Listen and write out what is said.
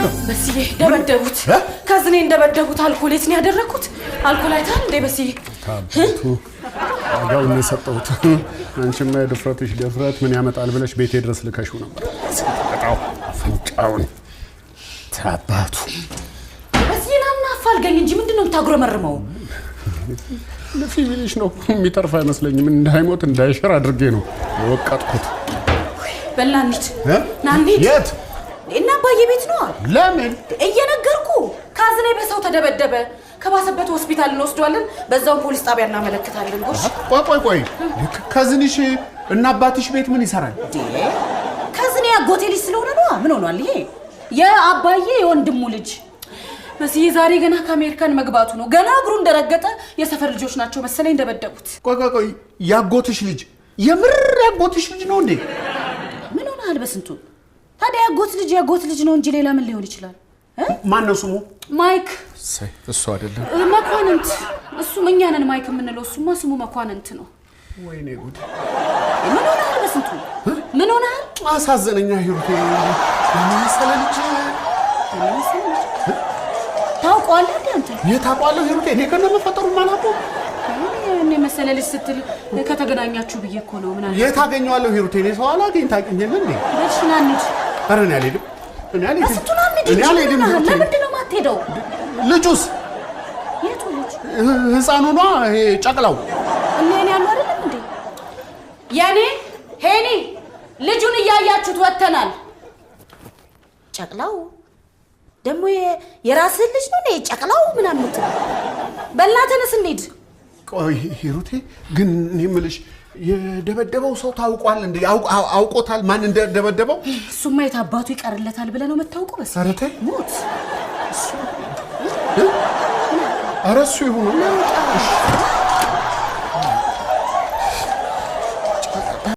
ነው በስዬ ደበደቡት ካዝኔ እንደበደቡት አልኮል የት ነው ያደረኩት አልኮል አይታል እንደ በስዬ ታባቱ አጋው ነው ሰጠውት አንቺማ የድፍረትሽ ድፍረት ምን ያመጣል ብለሽ ቤቴ ድረስ ልከሽው ነበር ተቀጣው ፍንጫውን ታባቱ በስዬ ናና አፋልገኝ እንጂ ምንድነው ታጉረመርመው ለፊልሽ ነው የሚተርፍ አይመስለኝም እንዳይሞት እንዳይሽር አድርጌ ነው ወቀጥኩት በላንት ናንት የት እና ባየ ቤት ነው ለምን እየነገርኩ ካዝኔ በሰው ተደበደበ ከባሰበት ሆስፒታል እንወስደዋለን በዛው ፖሊስ ጣቢያ እናመለክታለን ጎሽ ቆይ ካዝንሽ እና አባትሽ ቤት ምን ይሰራል ካዝኔ ያጎቴ ልጅ ስለሆነ ነው ምን ሆኗል ይሄ የአባዬ የወንድሙ ልጅ በዚህ ዛሬ ገና ከአሜሪካን መግባቱ ነው ገና እግሩ እንደረገጠ የሰፈር ልጆች ናቸው መሰለኝ እንደበደቡት ቆይ ያጎትሽ ልጅ የምር ያጎትሽ ልጅ ነው እንዴ ምን ሆነሃል በስንቱ ታዲያ ያጎት ልጅ ነው እንጂ ሌላ ምን ሊሆን ይችላል ማን ነው ስሙ ማይክ እሱ አይደለም መኳንንት እሱ እኛ ነን ማይክ የምንለው እሱማ ስሙ መኳንንት ነው ወይኔ ጉድ ምን ሆነሃል በስንቱ ምን ሆነሃል አሳዘነኛ ሂሩቴ ምን ሰለልጅ ታውቀዋለህ እንዴ አንተ የታውቀዋለህ ሂሩቴ እኔ ከነ መፈጠሩ ማላውቁ እኔ መሰለልሽ ስትል ከተገናኛችሁ ብዬ እኮ ነው ምን አለ የታገኘዋለሁ ሂሩቴ እኔ ሰው አላገኝ ታውቂኝ እንዴ በሽናንት ኧረ እኔ አልሄድም እኔ አልሄድም ለምንድን ነው የማትሄደው ልጁስ የቱ ልጅ ህፃኑ ነው ጨቅላው እኔ ያለው አይደለም እንዴ ያኔ ሄኒ ልጁን እያያችሁት ወተናል ጨቅላው ደሞ የራስህ ልጅ ነው እንዴ ጨቅላው ምናምን በእናትህስ እንሂድ ቆይ ሂሩቴ ግን እኔ የምልሽ የደበደበው ሰው ታውቋል እንዴ አውቆታል ማን እንደደበደበው እሱማ የታባቱ ይቀርለታል ብለህ ነው የምታውቀው በስ አረተ ሞት አረሱ ይሁን